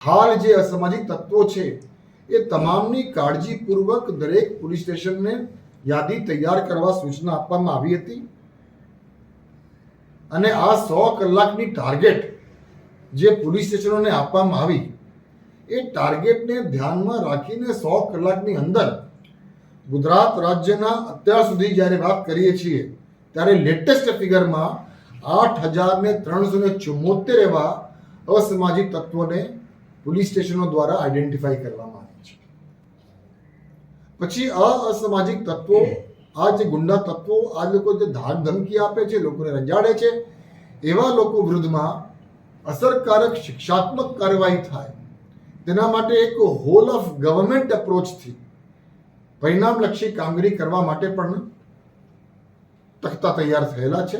હાલ જે અસામાજિક તત્વો છે એ તમામની કાળજીપૂર્વક દરેક પોલીસ સ્ટેશનને યાદી તૈયાર કરવા સૂચના આપવામાં આવી હતી અને આ 100 કલાકની ટાર્ગેટ જે પોલીસ સ્ટેશનોને આપવામાં આવી એ ટાર્ગેટને ધ્યાનમાં રાખીને 100 કલાકની અંદર ગુજરાત રાજ્યના અત્યાર સુધી જ્યારે વાત કરીએ છીએ ત્યારે લેટેસ્ટ ફિગરમાં 8,374 એવા અસામાજિક તત્વોને પોલીસ સ્ટેશનો દ્વારા આઈડેન્ટિફાઈ કરવામાં આવે છે. પછી આ અસામાજિક તત્વો, આ જે ગુંડા તત્વો, આ લોકો જે ધાક ધમકી આપે છે, લોકોને રંજાડે છે, એવા લોકો વિરુદ્ધમાં અસરકારક શિક્ષાત્મક કાર્યવાહી થાય તેના માટે એક હોલ ઓફ ગવર્મેન્ટ એપ્રોચથી પરિણામલક્ષી કામગીરી કરવા માટે પણ તખ્તા તૈયાર થયેલા છે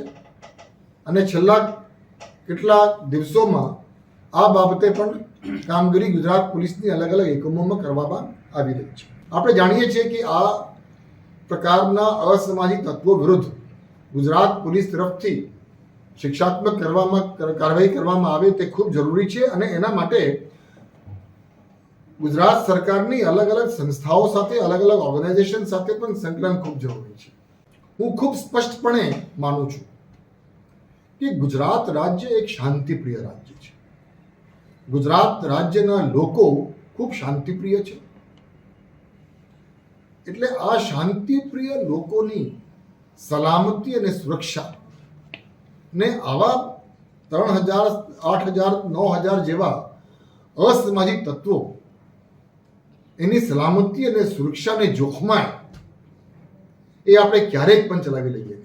અને છેલ્લા કેટલાક દિવસોમાં આ બાબતે પણ કામગીરી ગુજરાત પોલીસની અલગ અલગ એકમોમાં કરવામાં આવી રહી છે. આપણે જાણીએ છીએ કે આ પ્રકારના અસામાજિક તત્વો વિરુદ્ધ ગુજરાત પોલીસ તરફથી શિક્ષાત્મક કાર્યવાહી કરવામાં આવે તે ખૂબ જરૂરી છે અને એના માટે ગુજરાત સરકારની અલગ અલગ સંસ્થાઓ સાથે, અલગ અલગ ઓર્ગેનાઇઝેશન સાથે પણ સંકલન ખૂબ જરૂરી છે. હું ખૂબ સ્પષ્ટપણે માનું છું કે ગુજરાત રાજ્ય એક શાંતિપ્રિય રાજ્ય છે. ગુજરાત રાજ્યના લોકો ખૂબ શાંતિપ્રિય છે. એટલે આ શાંતિપ્રિય લોકોની સલામતી અને સુરક્ષા ને આવા 3,000, 8,000, 9,000 જેવા અસામાજિક તત્વો એની સલામતી અને સુરક્ષાને જોખમાય એ આપણે ક્યારેય પણ ચલાવી લઈએ નહીં.